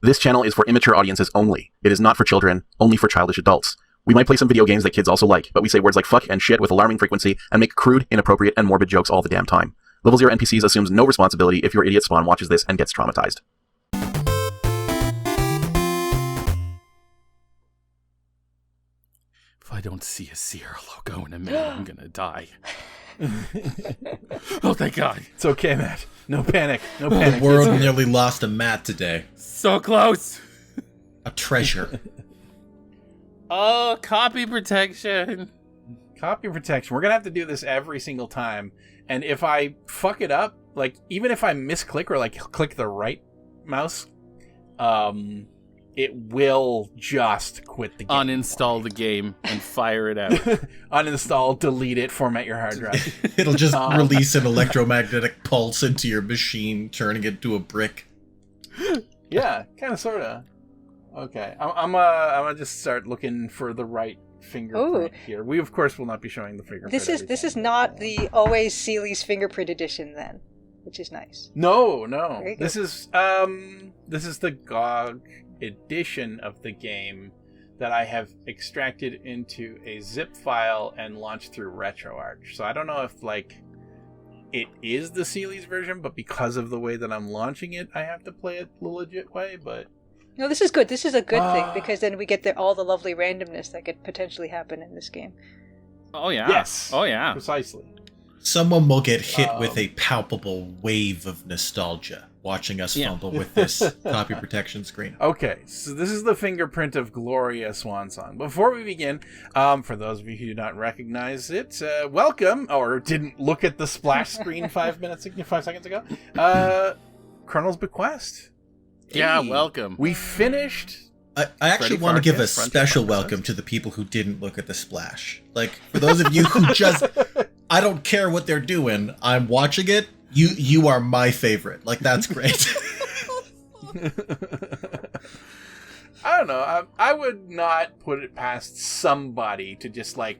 This channel is for immature audiences only. It is not for children, only for childish adults. We might play some video games that kids also like, but we say words like fuck and shit with alarming frequency and make crude, inappropriate, and morbid jokes all the damn time. Level 0 NPCs assumes no responsibility if your idiot spawn watches this and gets traumatized. If I don't see a Sierra logo in a minute, I'm gonna die. Oh, thank God. It's okay, Matt. No panic. No panic. The world nearly lost a Matt today. So close. A treasure. Oh, copy protection. Copy protection. We're going to have to do this every single time. And if I fuck it up, like, even if I misclick or, like, click the right mouse, it will just quit the game. Uninstall the game and fire it out. Uninstall, delete it, format your hard drive. It'll just release an electromagnetic pulse into your machine, turning it to a brick. Yeah, kind of, sort of. Okay, I'm gonna just start looking for the right fingerprint here. We, of course, will not be showing the fingerprint. This is not the always Seeley's fingerprint edition, then, which is nice. No. This is the GOG edition of the game that I have extracted into a zip file and launched through RetroArch. So I don't know if, like, it is the Seeley's version, but because of the way that I'm launching it, I have to play it the legit way, but... No, this is good. This is a good thing, because then we get all the lovely randomness that could potentially happen in this game. Oh, yeah. Yes. Oh, yeah. Precisely. Someone will get hit with a palpable wave of nostalgia watching us fumble with this copy protection screen. Okay, so this is the fingerprint of Gloria Swansong. Before we begin, for those of you who do not recognize it, welcome, or didn't look at the splash screen 5 seconds ago, Colonel's Bequest. Yeah, Hey, welcome. We finished... I actually want to give a special welcome to the people who didn't look at the splash. Like, for those of you who just... I don't care what they're doing. I'm watching it. You are my favorite. Like, that's great. I don't know. I would not put it past somebody to just, like,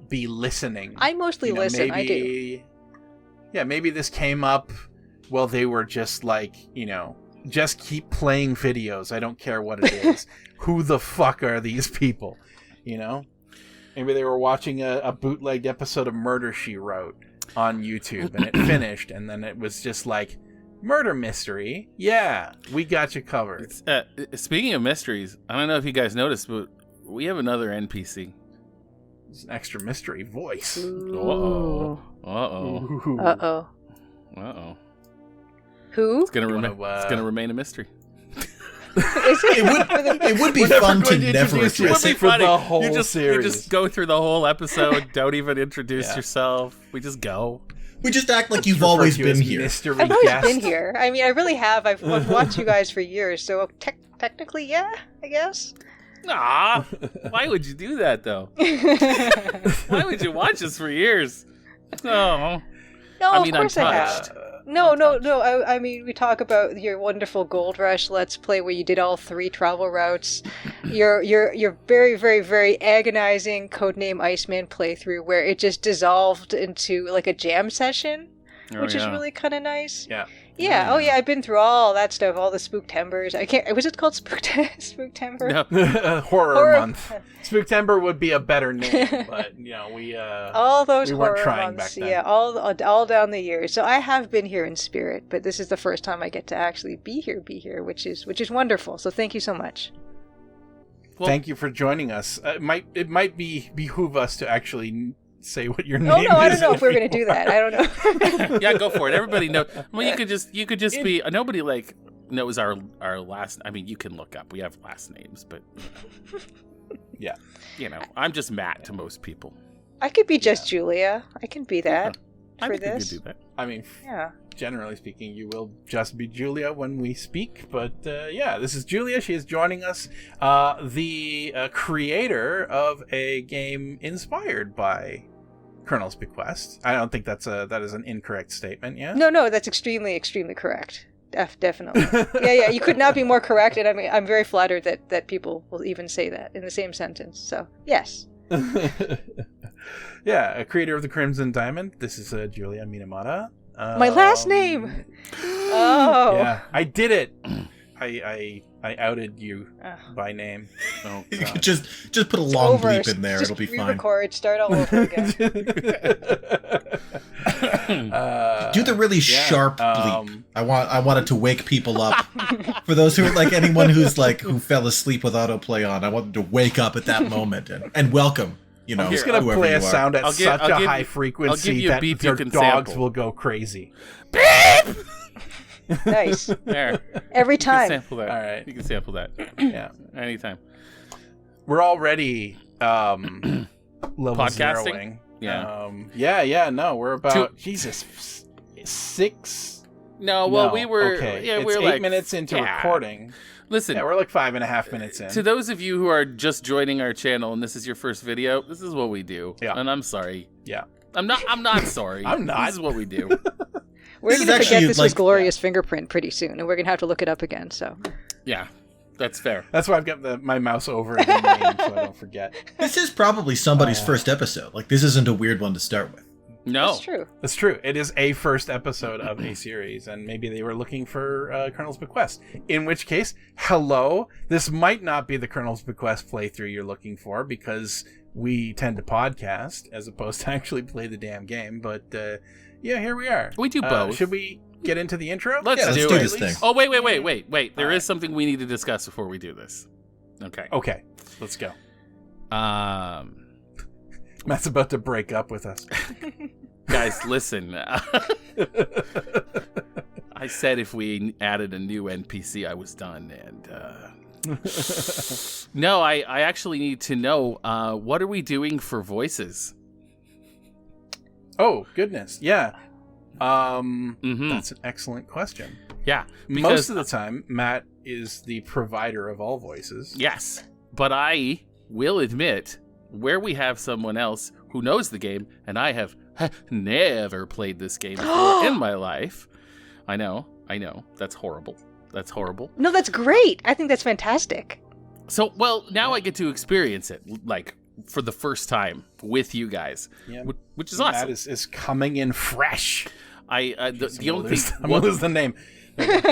be listening. I mostly listen. Maybe, I do. Yeah, maybe this came up while they were just, like, just keep playing videos. I don't care what it is. Who the fuck are these people? Maybe they were watching a bootlegged episode of Murder, She Wrote on YouTube, and it finished, and then it was just like, murder mystery? Yeah, we got you covered. Speaking of mysteries, I don't know if you guys noticed, but we have another NPC. It's an extra mystery voice. Uh-oh. Uh-oh. Uh-oh. Uh-oh. Who? It's gonna remain a mystery. Is it? It would be fun to never introduce you. address It it. would be funny. The whole you series. just go through the whole episode, don't even introduce yourself. We just go. We just act like you've always been here. Mystery I've always guest. been here. I mean, I really have. I've watched you guys for years, so technically, yeah, I guess. Ah, why would you do that, though? Why would you watch us for years? Oh. No, I mean, of course I'm I touched. have. No. I mean, we talk about your wonderful Gold Rush Let's Play where you did all 3 travel routes. Your very, very, very agonizing Codename Iceman playthrough where it just dissolved into like a jam session, which is really kind of nice. Yeah. Yeah. Oh yeah, I've been through all that stuff, all the Spooktembers. I can't. Was it called Spooktember? No. Horror month. Spooktember would be a better name, but we all those we weren't horror trying months. back then. Yeah, all down the years. So I have been here in spirit, but this is the first time I get to actually be here, which is wonderful. So thank you so much. Well, thank you for joining us. It might behoove us to actually say what your name is. Oh no, I don't know if we're gonna do that. I don't know. Yeah, go for it. Everybody knows. Well, you could just be. Nobody like knows our last. I mean, you can look up. We have last names, but yeah, I'm just Matt to most people. I could be just Julia. I can be that for think this. you could do that. I mean, yeah. Generally speaking, you will just be Julia when we speak. But this is Julia. She is joining us, the creator of a game inspired by Colonel's Bequest. I don't think that is an incorrect statement. Yeah. No, that's extremely, extremely correct. Definitely. Yeah. You could not be more correct, and I mean, I'm very flattered that people will even say that in the same sentence. So yes. Yeah, a creator of the Crimson Diamond. This is Julia Minamata. My last name. Oh. Yeah, I did it. I outed you by name. Oh, You God. could just put a long over. bleep in there. Just It'll be fine. re-record, start all over again. Do the really sharp bleep. I want it to wake people up. For those who like anyone who fell asleep with autoplay on, I want them to wake up at that moment and welcome. You know, I'm just gonna whoever play you a are. sound at such a high I'll frequency give you a that beep your you can dogs sample. will go crazy. Nice. There. Every You can time. sample that. All right. You can sample that. Yeah, Anytime. we're already level Podcasting? zeroing. Yeah. No, we're about Jesus 6. No, well, No, we were. okay. Yeah, It's we were 8 like minutes into recording. Listen, Yeah, we're like 5.5 minutes in. to those of you who are just joining our channel and this is your first video, this is what we do. Yeah. And I'm sorry. Yeah. I'm not sorry. I'm not. This is what we do. We're This is going to forget actually, this was like- Gloria's fingerprint pretty soon, and we're going to have to look it up again, so. Yeah. That's fair. That's why I've got my mouse over the name so I don't forget. This is probably somebody's first episode. Like, this isn't a weird one to start with. No. That's true. That's true. It is a first episode of a series, and maybe they were looking for Colonel's Bequest. In which case, hello. This might not be the Colonel's Bequest playthrough you're looking for, because we tend to podcast as opposed to actually play the damn game. But yeah, here we are. We do both. Should we get into the intro? Let's Let's do do it. this thing. Oh, wait. There All is right. something we need to discuss before we do this. Okay. Okay, let's go. Matt's about to break up with us. Guys, listen. I said if we added a new NPC, I was done. And no, I actually need to know, what are we doing for voices? Oh, goodness. Yeah. Mhm. That's an excellent question. Yeah. Most of the time, Matt is the provider of all voices. Yes, but I will admit, where we have someone else who knows the game, and I have never played this game before in my life. I know, that's horrible. No, that's great. I think that's fantastic. So, well, now I get to experience it, like, for the first time with you guys, Yeah. which is awesome. Matt is coming in fresh. The only thing, I'm gonna lose the name.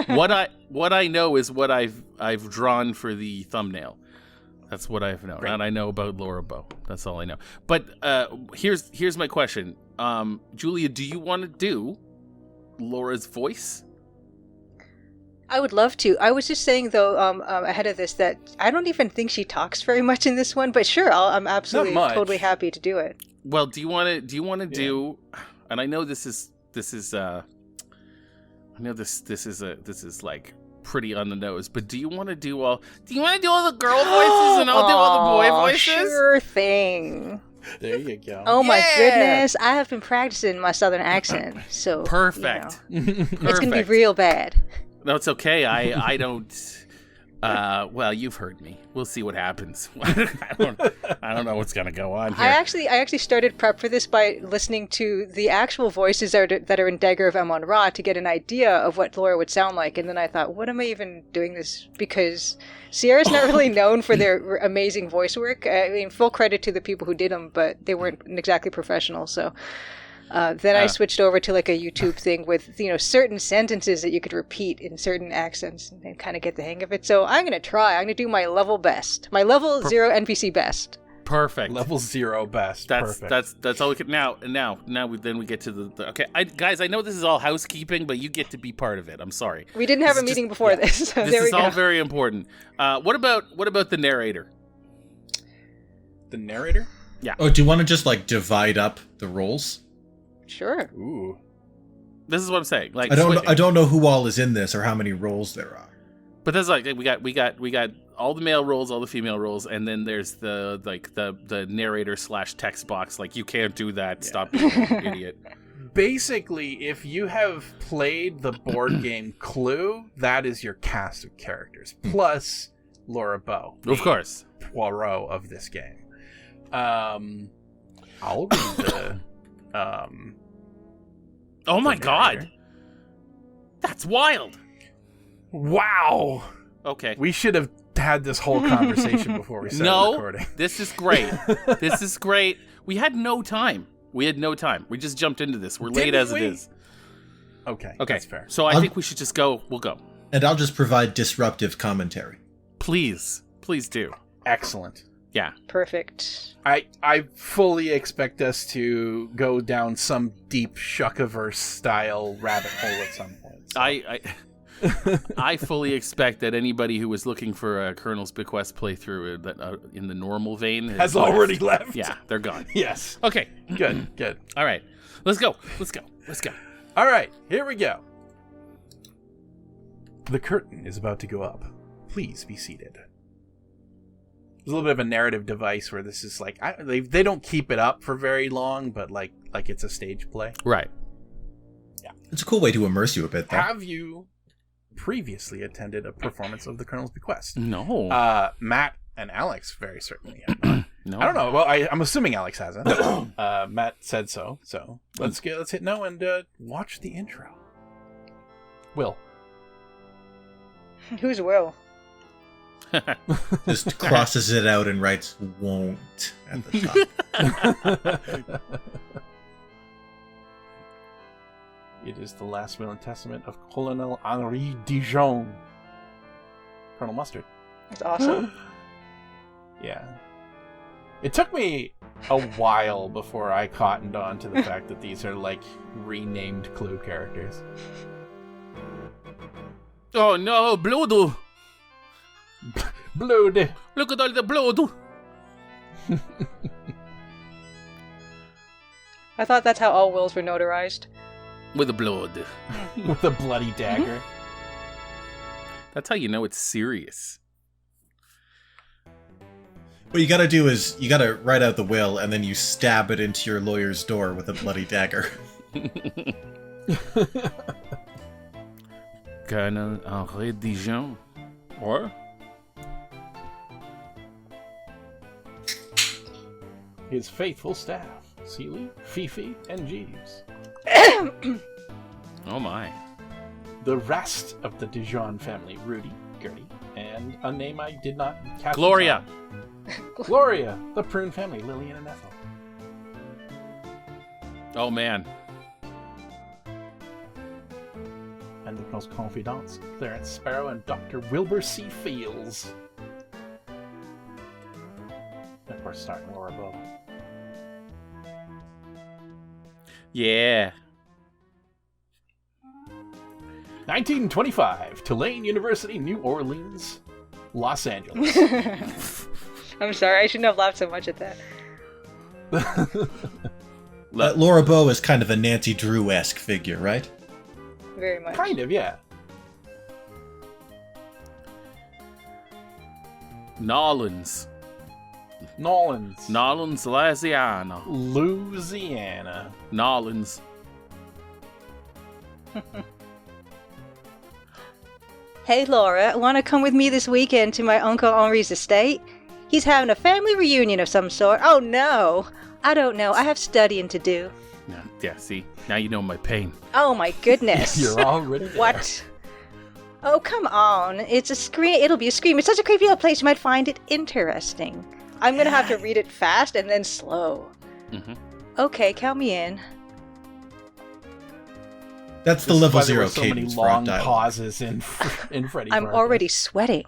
what I know is what I've drawn for the thumbnail. That's what I've known, Right. and I know about Laura Bow. That's all I know. But here's my question, Julia. Do you want to do Laura's voice? I would love to. I was just saying, though, ahead of this, that I don't even think she talks very much in this one, but sure, I'm absolutely much. totally happy to do it. Well, do you want to do? And I know this is like pretty on the nose, but do you want to do all the girl voices and I'll do all the boy voices? Sure thing. There you go. Oh my Yeah. goodness, I have been practicing my southern accent, so Perfect. it's gonna be Perfect. real bad. No, it's okay. I don't. Well, you've heard me. We'll see what happens. I don't know what's gonna go on here. I actually started prep for this by listening to the actual voices that are in Dagger of Amon-Ra to get an idea of what Laura would sound like, and then I thought, what am I even doing this? Because Sierra's not really known for their amazing voice work. I mean, full credit to the people who did them, but they weren't exactly professional. So then I switched over to like a YouTube thing with certain sentences that you could repeat in certain accents and kind of get the hang of it. So I'm gonna try. I'm gonna do my level best, my level 0 NPC best. Perfect. Level 0 best. Perfect. That's all we can now we get to the okay. Guys, I know this is all housekeeping, but you get to be part of it. I'm sorry. We didn't have This a is meeting before this. So This there we is go. all very important. What about the narrator? The narrator? Oh, do you want to just like divide up the roles? Sure. Ooh. This is what I'm saying. Like I don't know who all is in this or how many roles there are. But that's like we got all the male roles, all the female roles, and then there's the narrator / text box. Like, you can't do that. Yeah. Stop being an idiot. Basically, if you have played the board game Clue, that is your cast of characters. Plus Laura Bow. Of course. Poirot of this game. I'll read the Oh my the god. narrator. That's wild. Wow. Okay. We should have had this whole conversation before we started recording. This is great. This is great. We had no time. We just jumped into this. We're late Didn't as we? it is. Okay. Okay. That's fair. So I think we should just go. We'll go. And I'll just provide disruptive commentary. Please do. Excellent. Yeah. Perfect. I fully expect us to go down some deep Shuckaverse style rabbit hole at some point. So. I fully expect that anybody who was looking for a Colonel's Bequest playthrough in the normal vein has already left. Yeah, they're gone. Yes. Okay. Good. All right. Let's go. All right, here we go. The curtain is about to go up. Please be seated. There's a little bit of a narrative device where this is like they don't keep it up for very long, but like it's a stage play. Right. Yeah. It's a cool way to immerse you a bit, though. Have you previously attended a performance of the Colonel's Bequest? No. Matt and Alex very certainly have not. No. I don't know. Well, I'm assuming Alex hasn't. Matt said so. So let's hit no and watch the intro. Will. Who's Will? Just crosses it out and writes "won't" at the top. It is the last will and testament of Colonel Henri Dijon. Colonel Mustard. That's awesome. Yeah. It took me a while before I cottoned on to the fact that these are like renamed Clue characters. Oh no, blood! Blood! Look at all the blood! I thought that's how all wills were notarized. With the blood. With a bloody dagger. That's how you know it's serious. What you gotta do is, you gotta write out the will, and then you stab it into your lawyer's door with a bloody dagger. Colonel Henri Dijon. Or? His faithful staff, Seeley, Fifi, and Jeeves. Oh my. The rest of the Dijon family, Rudy, Gertie, and a name I did not catch. Gloria! Gloria, the Prune family, Lillian and Ethel. Oh man. And the most confidants, Clarence Sparrow and Dr. Wilbur C. Fields. And of course, starting Laura Bow. Yeah. 1925, Tulane University, New Orleans, Los Angeles. I'm sorry, I shouldn't have laughed so much at that. Laura Bow is kind of a Nancy Drew-esque figure, right? Very much. Kind of, yeah. Nolans, Louisiana. Louisiana. Nolans. Hey Laura, want to come with me this weekend to my Uncle Henri's estate? He's having a family reunion of some sort. Oh no! I don't know. I have studying to do. Yeah, see? Now you know my pain. Oh my goodness. You're already there. What? Oh, come on. It's a scream. It'll be a scream. It's such a creepy little place. You might find it interesting. I'm going to have to read it fast and then slow. Mm-hmm. Okay, count me in. That's the This is level why there 0 were so many cadence for long dialogue. pauses in Freddy. I'm already sweating.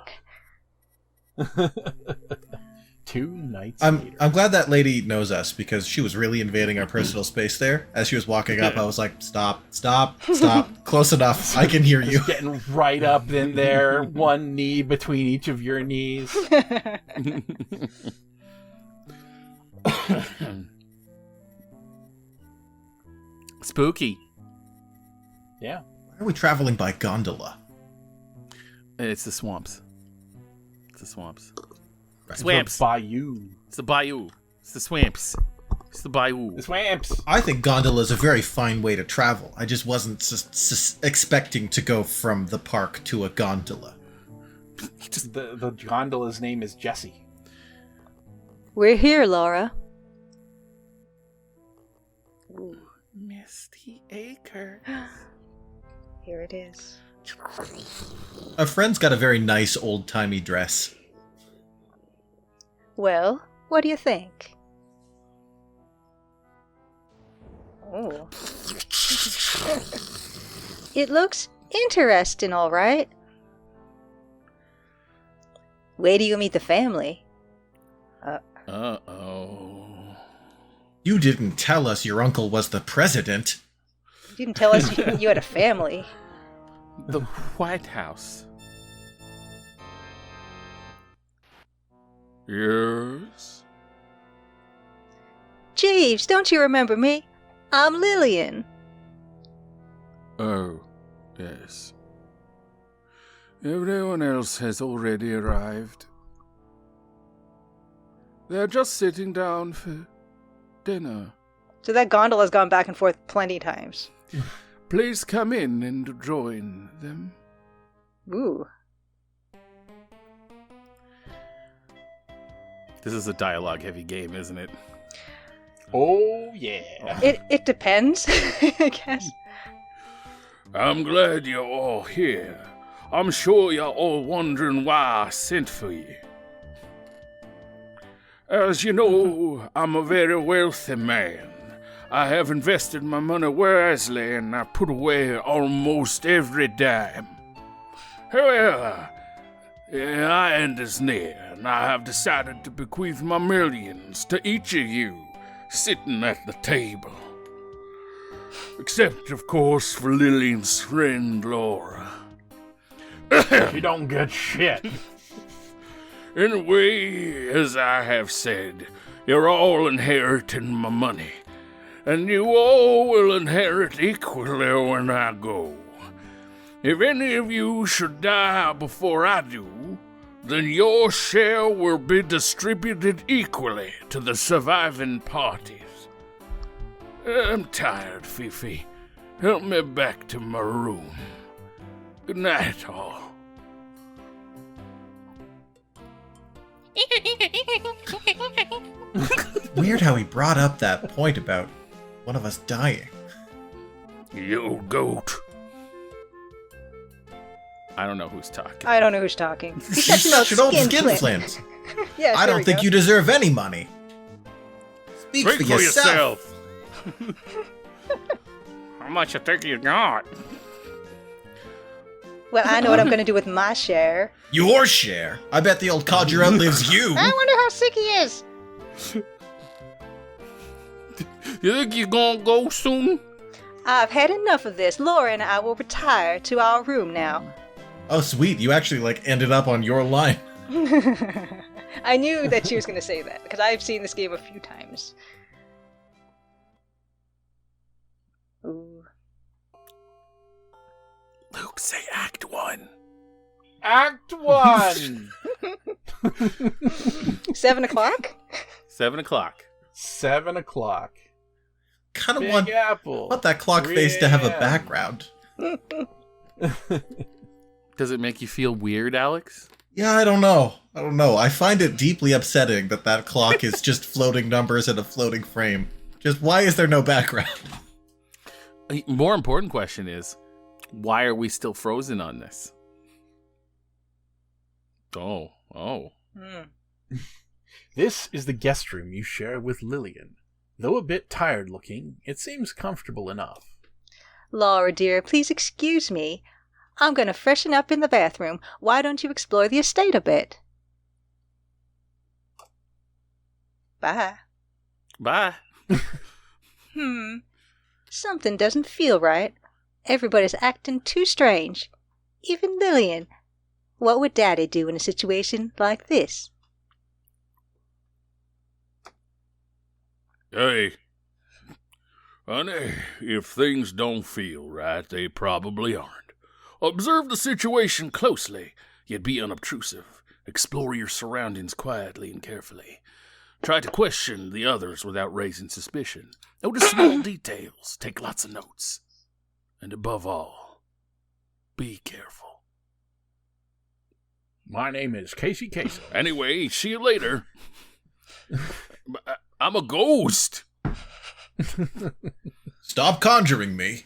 2 nights I'm later. glad that lady knows us, because she was really invading our personal space there. As she was walking up, I was like, stop, close enough, I can hear you. Just getting right up in there, one knee between each of your knees. Spooky. Yeah. Why are we traveling by gondola? It's the swamps. Swamps. The Swamps. bayou. It's the bayou. It's the swamps. It's the bayou. The swamps. I think gondola is a very fine way to travel. I just wasn't expecting to go from the park to a gondola. The gondola's name is Jessie. We're here, Laura. Ooh, Misty Acre. Here it is. A friend's got a very nice old-timey dress. Well, what do you think? Oh. It looks interesting, all right. Where do you meet the family? Uh-oh. You didn't tell us your uncle was the president. You didn't tell us you had a family. The White House. Yes? Jeeves, don't you remember me? I'm Lillian. Oh, yes. Everyone else has already arrived. They're just sitting down for dinner. So that gondola's gone back and forth plenty of times. Please come in and join them. Ooh. This is a dialogue-heavy game, isn't it? Oh, yeah. It depends, I guess. I'm glad you're all here. I'm sure you're all wondering why I sent for you. As you know, I'm a very wealthy man. I have invested my money wisely and I put away almost every dime. However, the end is near and I have decided to bequeath my millions to each of you sitting at the table. Except, of course, for Lillian's friend Laura. You don't get shit. Anyway, as I have said, you're all inheriting my money, and you all will inherit equally when I go. If any of you should die before I do, then your share will be distributed equally to the surviving parties. I'm tired, Fifi. Help me back to my room. Good night, all. Weird how he brought up that point about one of us dying. You old goat. I don't know who's talking. I don't know who's talking. He's such an old skinflint. Yes, I don't think you deserve any money. Speak for yourself. How much you think you got? Well, I know what I'm going to do with my share. Your share? I bet the old codger outlives you. I wonder how sick he is. You think you're gonna go soon? I've had enough of this. Laura and I will retire to our room now. Oh, sweet. You actually, ended up on your line. I knew that she was going to say that, because I've seen this game a few times. Ooh. Luke, say Act 1. Act 1! 7 o'clock? 7 o'clock. 7 o'clock. Kind of Big want Apple. that clock face to have a 3 background. Does it make you feel weird, Alex? Yeah, I don't know. I find it deeply upsetting that clock is just floating numbers in a floating frame. Just why is there no background? A more important question is, why are we still frozen on this? Oh. This is the guest room you share with Lillian. Though a bit tired looking, it seems comfortable enough. Laura, dear, please excuse me. I'm going to freshen up in the bathroom. Why don't you explore the estate a bit? Bye. Bye. Something doesn't feel right. Everybody's acting too strange. Even Lillian. What would Daddy do in a situation like this? Hey. Honey, if things don't feel right, they probably aren't. Observe the situation closely, yet be unobtrusive. Explore your surroundings quietly and carefully. Try to question the others without raising suspicion. Notice small details. Take lots of notes. And above all, be careful. My name is Casey Kasem. Anyway, see you later. I'm a ghost. Stop conjuring me.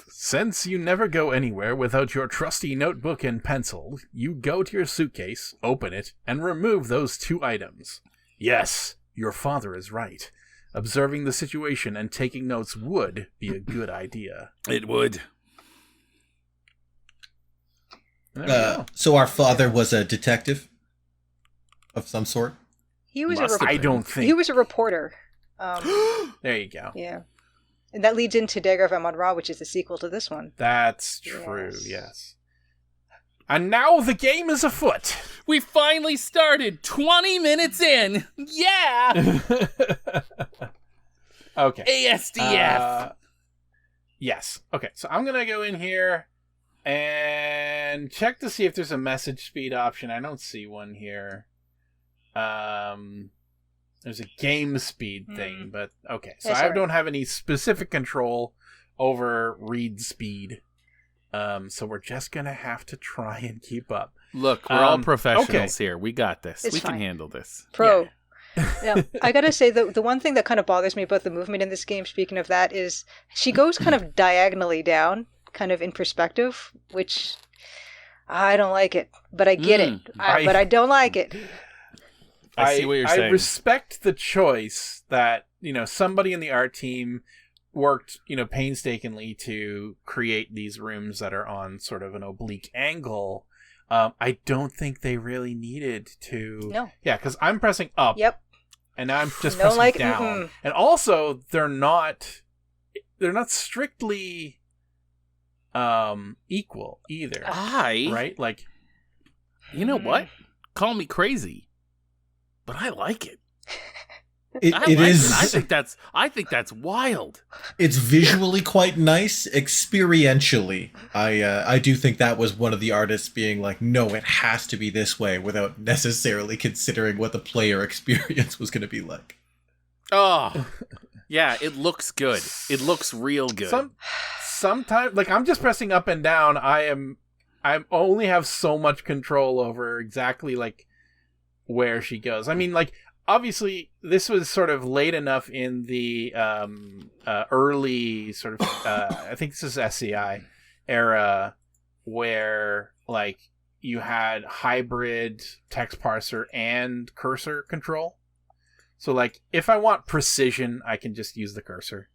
Since you never go anywhere without your trusty notebook and pencil, you go to your suitcase, open it, and remove those 2 items. Yes, your father is right. Observing the situation and taking notes would be a good idea. It would. So our father was a detective? of some sort? He was I don't think he was a reporter. There you go. Yeah. And that leads into Dagger of Amon-Ra, which is the sequel to this one. That's true, yes. And now the game is afoot. We finally started 20 minutes in. Yeah. Okay. ASDF. Yes. Okay, so I'm going to go in here and check to see if there's a message speed option. I don't see one here. There's a game speed thing, but okay. So I don't have any specific control over read speed. So we're just going to have to try and keep up. Look, we're all professionals here. We got this. We can handle this. Pro. Yeah. I gotta say, the one thing that kind of bothers me about the movement in this game, speaking of that, is she goes kind of diagonally down, kind of in perspective, which I don't like it. But I get it. But I don't like it. I see what you're saying. I respect the choice that, somebody in the art team worked, painstakingly to create these rooms that are on sort of an oblique angle. I don't think they really needed to. No. Yeah, because I'm pressing up. Yep. And now I'm just pressing down. Mm-hmm. And also, they're not strictly equal either. Right? Like, you know what? Call me crazy, but I like it. It is. I think that's wild. It's visually quite nice. Experientially, I do think that was one of the artists being like, no, it has to be this way, without necessarily considering what the player experience was going to be like. Oh, yeah, it looks good. It looks real good. Sometimes, like, I'm just pressing up and down. I only have so much control over exactly like where she goes. I mean, like, obviously, this was sort of late enough in the early sort of, I think this is SCI era, where, like, you had hybrid text parser and cursor control. So, like, if I want precision, I can just use the cursor.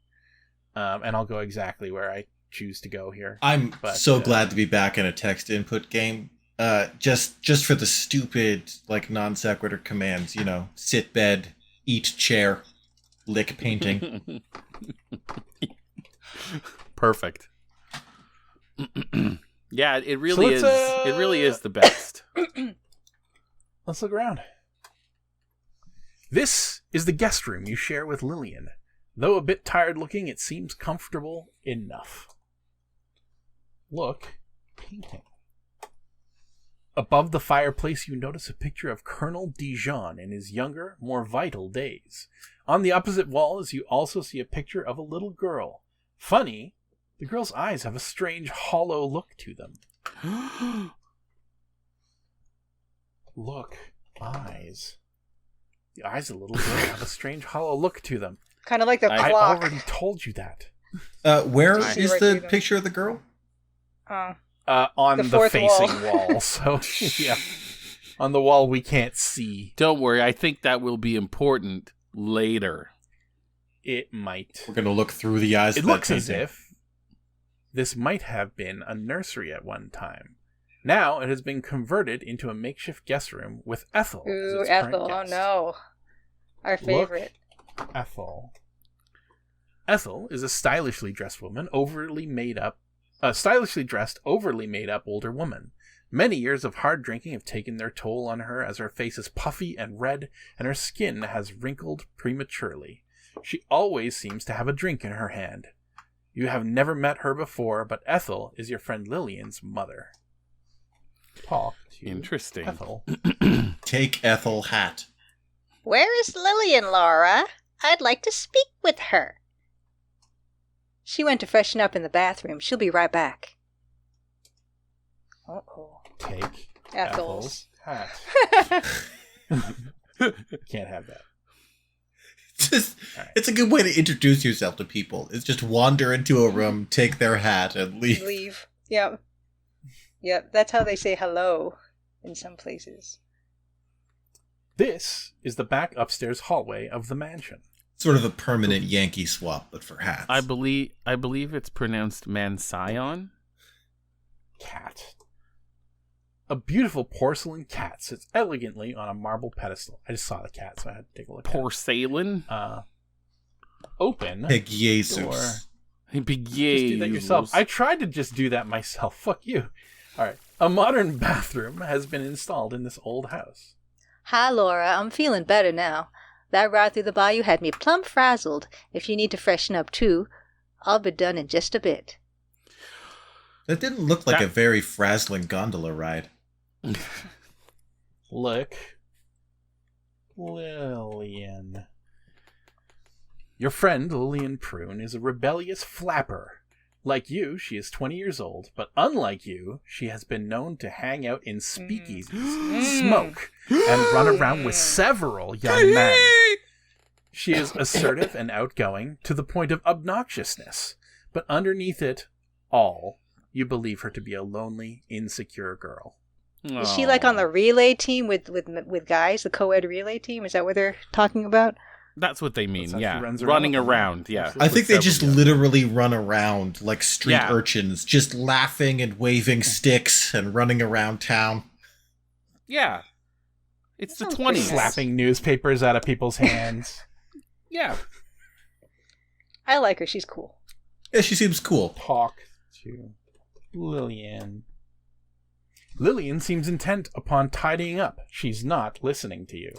And I'll go exactly where I choose to go here. I'm so glad to be back in a text input game. Just for the stupid, like, non sequitur commands, sit bed, eat chair, lick painting. Perfect. Yeah, it really is. It really is the best. Let's look around. This is the guest room you share with Lillian. Though a bit tired looking, it seems comfortable enough. Look, painting. Above the fireplace, you notice a picture of Colonel Dijon in his younger, more vital days. On the opposite walls, you also see a picture of a little girl. Funny, the girl's eyes have a strange, hollow look to them. Look, eyes. The eyes of the little girl have a strange, hollow look to them. Kind of like the clock. I already told you that. Where is the picture of the girl? On the facing wall. So, yeah. On the wall we can't see. Don't worry, I think that will be important later. It might. We're going to look through the eyes of that It looks painting. as if this might have been a nursery at one time. Now it has been converted into a makeshift guest room with Ethel. Ooh, Ethel. Oh, no. Our favorite. Look, Ethel. Ethel is a stylishly dressed woman, stylishly dressed, overly made up older woman. Many years of hard drinking have taken their toll on her, as her face is puffy and red, and her skin has wrinkled prematurely. She always seems to have a drink in her hand. You have never met her before, but Ethel is your friend Lillian's mother. Talk to Interesting. Ethel. Take Ethel hat. Where is Lillian, Laura? I'd like to speak with her. She went to freshen up in the bathroom. She'll be right back. Uh-oh. Take Ethel's hat. Can't have that. It's a good way to introduce yourself to people. It's just wander into a room, take their hat, and leave. Leave. Yep. Yep, that's how they say hello in some places. This is the back upstairs hallway of the mansion. Sort of a permanent Yankee swap, but for hats. I believe it's pronounced Mansion. Cat. A beautiful porcelain cat sits elegantly on a marble pedestal. I just saw the cat, so I had to take a look Porcelain? Open Pig door. Jesus. Big Just do that yourself. I tried to just do that myself. Fuck you. All right. A modern bathroom has been installed in this old house. Hi, Laura. I'm feeling better now. That ride through the bayou had me plumb frazzled. If you need to freshen up too, I'll be done in just a bit. That didn't look like a very frazzling gondola ride. Look. Lillian. Your friend, Lillian Prune, is a rebellious flapper. Like you, she is 20 years old, but unlike you, she has been known to hang out in speakeasies, smoke, and run around with several young men. She is assertive and outgoing to the point of obnoxiousness, but underneath it all, you believe her to be a lonely, insecure girl. Is she like on the relay team with guys, the co-ed relay team? Is that what they're talking about? That's what they mean, That's how yeah. she runs Running around. around, yeah. I think they With just several literally run around like street Yeah. urchins, just laughing and waving sticks and running around town. Yeah. It's the Sounds 20s. pretty nice. Slapping newspapers out of people's hands. Yeah. I like her. She's cool. Yeah, she seems cool. Talk to Lillian. Lillian seems intent upon tidying up. She's not listening to you.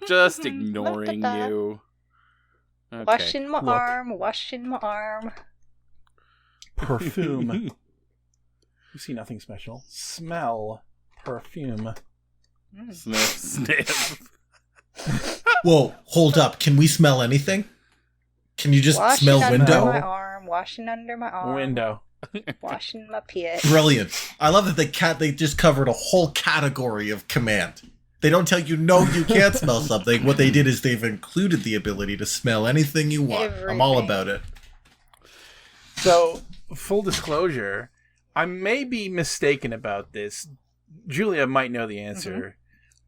Just ignoring you. Okay. Washing my look. arm, washing my arm. Perfume. You see nothing special. Smell. Perfume. Sniff, sniff. Whoa, hold up. Can we smell anything? Can you just Washing smell under window? my arm, washing under my arm. Window. Washing my pit. Brilliant. I love that they just covered a whole category of command. They don't tell you no, you can't smell something. What they did is they've included the ability to smell anything you want. I'm all Everything. about it. So, full disclosure, I may be mistaken about this. Julia might know the answer.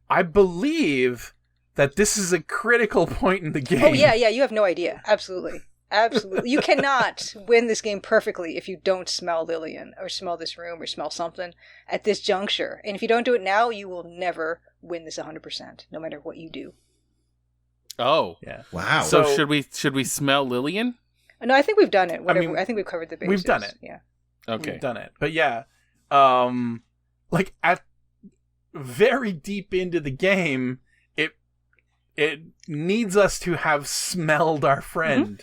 I believe that this is a critical point in the game. Oh, yeah, you have no idea. Absolutely. Absolutely. You cannot win this game perfectly if you don't smell Lillian or smell this room or smell something at this juncture. And if you don't do it now, you will never win this 100%, no matter what you do. Oh. Yeah. Wow. So, So- should we smell Lillian? No, I think we've done it. Whatever. mean, I think we've covered the bases. we've done it. Yeah. Okay. We've done it. But yeah, like at very deep into the game, it needs us to have smelled our friend.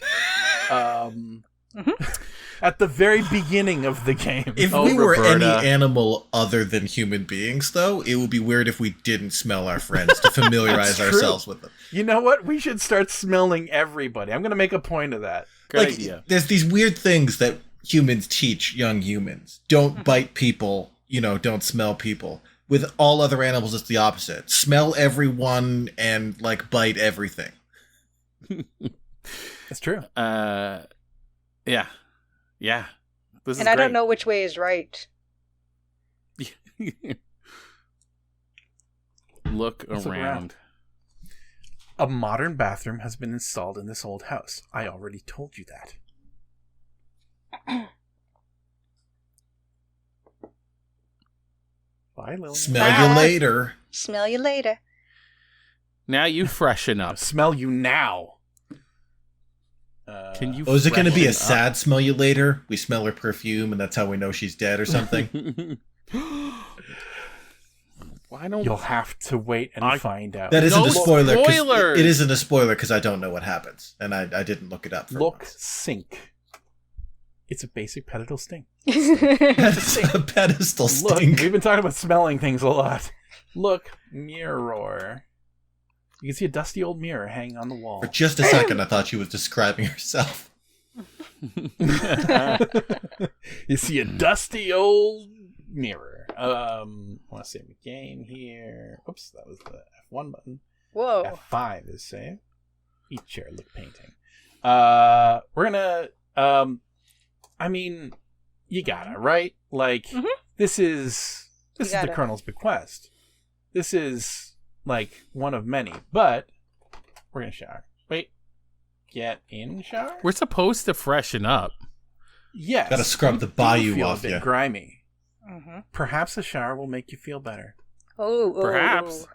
At the very beginning of the game. If Oh, we were Roberta. any animal other than human beings, though, it would be weird if we didn't smell our friends to familiarize That's true. ourselves with them. You know what? We should start smelling everybody. I'm going to make a point of that. Great Like, idea. there's these weird things that humans teach young humans. Don't bite people, don't smell people. With all other animals, it's the opposite. Smell everyone and, bite everything. It's true. Yeah. Yeah. This And is I don't great. know which way is right. Look Let's look around. A modern bathroom has been installed in this old house. I already told you that. Bye, Lily. Smell Bye. you later. Smell you later. Now you freshen I'll up. smell you now. Can you? Oh, is it going to be a freshen up? sad smell you later? We smell her perfume and that's how we know she's dead or something? Why don't? You'll have to wait and find out. That isn't No a spoiler. 'Cause spoilers! It isn't a spoiler because I don't know what happens. And I didn't look it up. For Look, once. sink. It's a basic pedestal stink. That's a pedestal Look, stink. we've been talking about smelling things a lot. Look, mirror. You can see a dusty old mirror hanging on the wall. For just a second, I thought she was describing herself. You see a dusty old mirror. I want to save the game here. Oops, that was the F1 button. Whoa. F5 is save. Eat chair, look painting. We're gonna. I mean, you gotta, right? Like, this is the gotta. Colonel's Bequest. This is like one of many, but we're gonna shower. Wait, get in shower? We're supposed to freshen up. Yes. Gotta scrub You the do bayou feel off a bit ya. grimy. Mm-hmm. Perhaps a shower will make you feel better. Oh, Perhaps.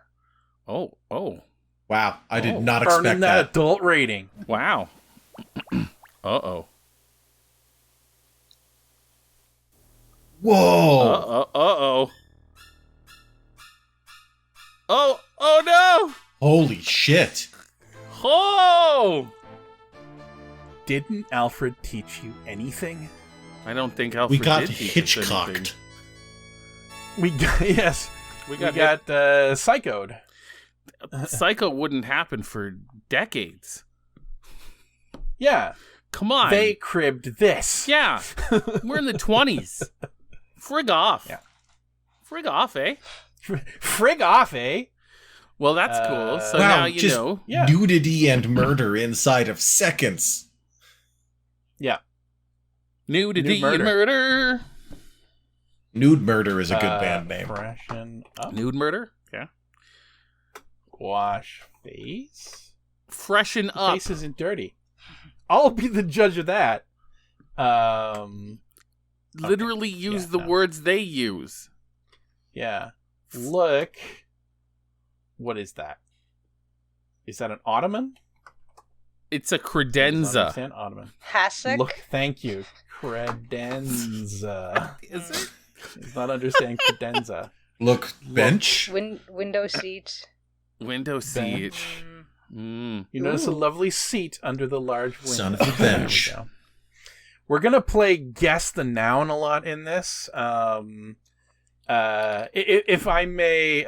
oh. Oh. Wow, I did not Burning expect that that. adult rating. Wow. Uh-oh. Whoa! Uh-oh. Oh no! Holy shit! Oh! Didn't Alfred teach you anything? I don't think Alfred We got did teach us anything. Hitchcocked. We got, yes. We We got got psychoed. Psycho wouldn't happen for decades. Yeah. Come on. They cribbed this. Yeah. We're in the 20s. Frig off. Yeah. Frig off, eh? Frig off, eh? Well, that's cool. So Wow, now you just know. Yeah. nudity and murder inside of seconds. Yeah. Nudity Nude and murder. Nude Murder is a good band name. Freshen up. Nude murder? Yeah. Wash face. Freshen up. Face isn't dirty. I'll be the judge of that. Literally use Yeah, the no. words they use. Yeah. Look. What is that? Is that an ottoman? It's a Does not credenza. understand ottoman. Hasek? Look, thank you. Credenza. Is it? Does not understand credenza. Look, bench. Window seat. Window seat. You notice a lovely seat under the large window. Son of a There we bench. go. We're gonna play guess the noun a lot in this. If I may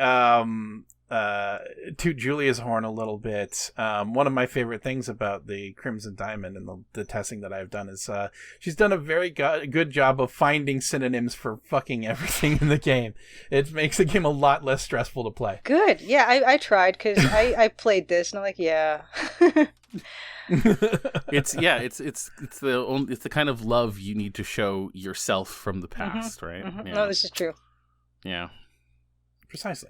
toot Julia's horn a little bit, one of my favorite things about the Crimson Diamond and the testing that I've done is she's done a very good job of finding synonyms for fucking everything in the game. It makes the game a lot less stressful to play. Good. Yeah, I tried because I played this and I'm like, yeah. It's the kind of love you need to show yourself from the past, right? Mhm. Yeah. No, this is true. Yeah. Precisely.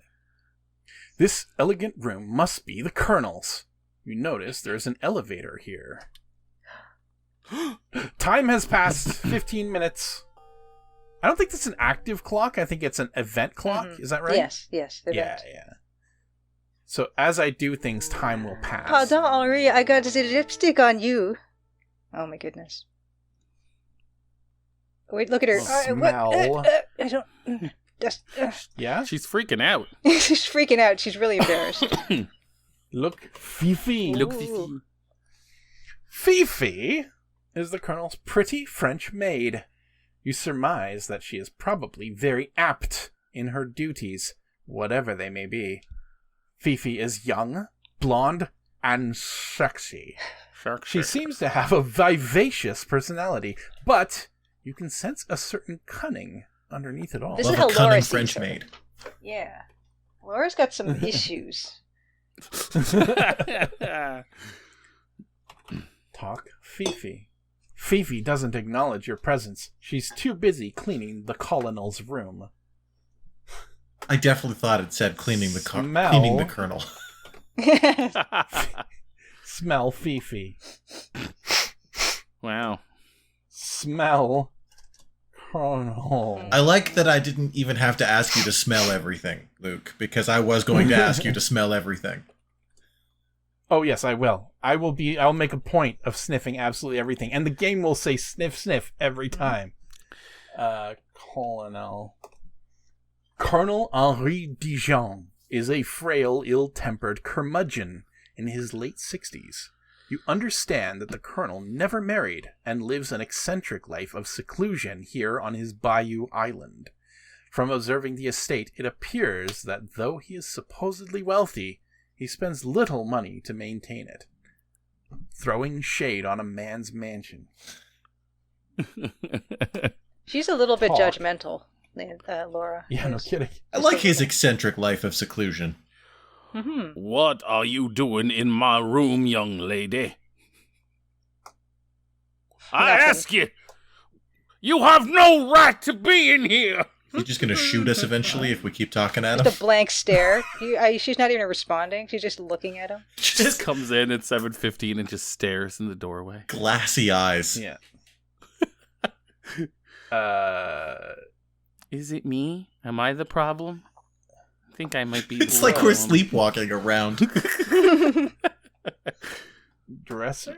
This elegant room must be the Colonel's. You notice there's an elevator here. Time has passed 15 minutes. I don't think that's an active clock. I think it's an event clock. Mhm. Is that right? Yes. Yeah, event. yeah. So as I do things, time will pass. Pardon, Henri, I got the lipstick on you. Oh my goodness. Wait, look at her. Smell. I don't... Just, Yeah? She's freaking out. she's freaking out. She's really embarrassed. Look, Fifi. Look, Ooh. Fifi is the Colonel's pretty French maid. You surmise that she is probably very apt in her duties, whatever they may be. Fifi is young, blonde, and sexy. She seems to have a vivacious personality, but you can sense a certain cunning underneath it all. This Love is how a cunning Laura sees French her. maid. Yeah. Laura's got some issues. Talk, Fifi. Fifi doesn't acknowledge your presence. She's too busy cleaning the colonel's room. I definitely thought it said cleaning the Smell. cleaning the Colonel. Smell Fifi. Wow. Smell Colonel. I like that I didn't even have to ask you to smell everything, Luke, because I was going to ask you to smell everything. Oh yes, I will. I'll make a point of sniffing absolutely everything. And the game will say sniff, sniff every time. Colonel. Colonel Henri Dijon is a frail, ill-tempered curmudgeon in his late 60s. You understand that the Colonel never married and lives an eccentric life of seclusion here on his bayou island. From observing the estate, it appears that though he is supposedly wealthy, he spends little money to maintain it. Throwing shade on a man's mansion. She's a little bit Talk. judgmental, Laura. Yeah, no kidding. I like his eccentric life of seclusion. Mm-hmm. What are you doing in my room, young lady? I Nothing. ask you. You have no right to be in here. He's just going to shoot us eventually if we keep talking at him. Just a blank stare. She's not even responding. She's just looking at him. Just comes in at 7:15 and just stares in the doorway. Glassy eyes. Yeah. Is it me? Am I the problem? I think I might be. It's like we're sleepwalking around. Dresser?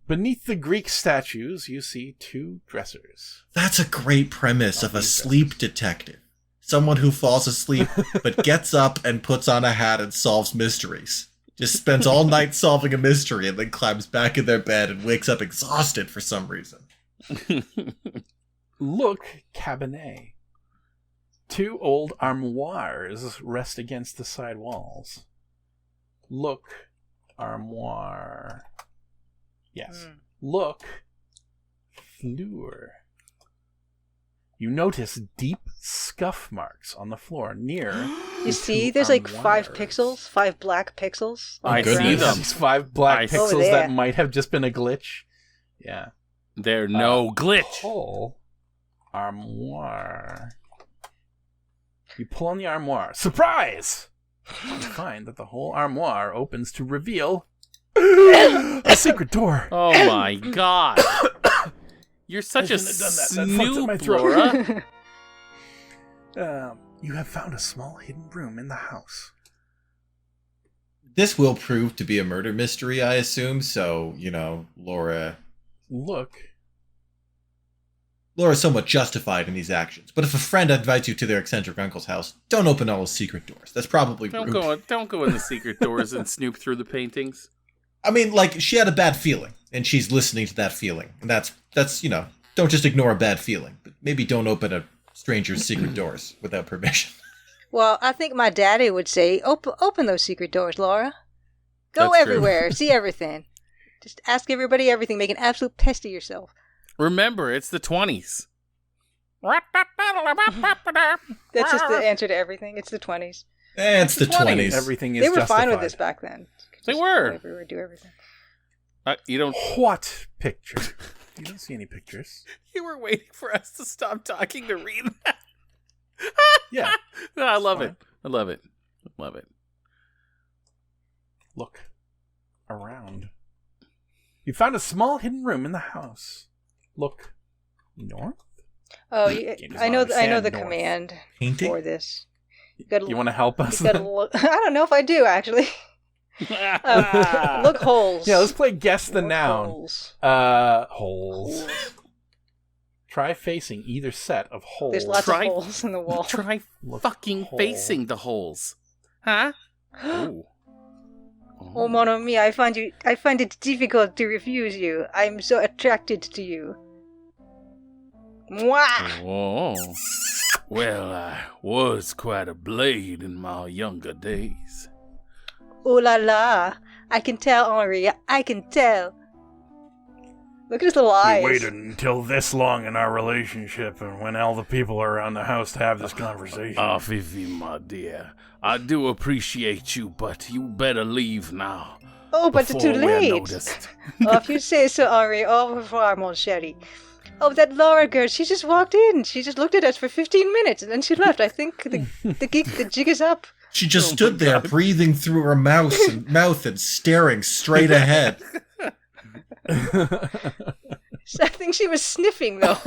Beneath the Greek statues, you see 2 dressers. That's a great premise of a sleep detective. Someone who falls asleep, but gets up and puts on a hat and solves mysteries. Just spends all night solving a mystery and then climbs back in their bed and wakes up exhausted for some reason. Look, cabinet. 2 old armoires rest against the side walls. Look, armoire. Yes. Look, floor. You notice deep scuff marks on the floor near. You see, there's like 5 pixels, 5 black pixels. I see them. These 5 black pixels there. that might have just been a glitch. Yeah. They're no glitch. Pull armoire. You pull on the armoire. Surprise! You find that the whole armoire opens to reveal a secret door. Oh my god. You're such a snoop, Laura. You have found a small hidden room in the house. This will prove to be a murder mystery, I assume, so, Laura's somewhat justified in these actions. But if a friend invites you to their eccentric uncle's house, don't open all those secret doors. That's probably rude. Don't go in the secret doors and snoop through the paintings. I mean, she had a bad feeling, and she's listening to that feeling. And that's don't just ignore a bad feeling. But maybe don't open a stranger's secret doors without permission. Well, I think my daddy would say, open those secret doors, Laura. Go That's everywhere, see everything. Just ask everybody everything, make an absolute pest of yourself. Remember, it's the 20s. That's just the answer to everything. It's the 20s. It's the 20s. Everything is They were justified. fine with this back then. They Just were. go everywhere, do everything. You don't. What picture? You don't see any pictures. You were waiting for us to stop talking to read that. Yeah. No, I love it. I love it. Love it. Look around. You found a small hidden room in the house. Look north. Oh, Game does I not know understand the north. command Painting? for this. You want to help us? You gotta look. I don't know if I do actually. Look holes. Yeah, let's play guess the Look noun. holes. Holes. Try facing either set of holes. There's lots of holes in the wall. Try Look fucking hole. facing the holes. Huh? Ooh. Oh, mon ami, I find it difficult to refuse you. I'm so attracted to you. Mwah! Oh. Well, I was quite a blade in my younger days. Oh la la! I can tell, Henri. I can tell. Look at his little eyes. We waited until this long in our relationship and when all the people are around the house to have this conversation. Ah, Fifi, my dear. I do appreciate you, but you better leave now. Oh, but it's before too we're late. noticed. Oh, if you say so, Henri. Au revoir, mon chéri. Oh, that Laura girl, she just walked in. She just looked at us for 15 minutes and then she left. I think the jig is up. She just stood there, breathing through her mouth and staring straight ahead. I think she was sniffing, though.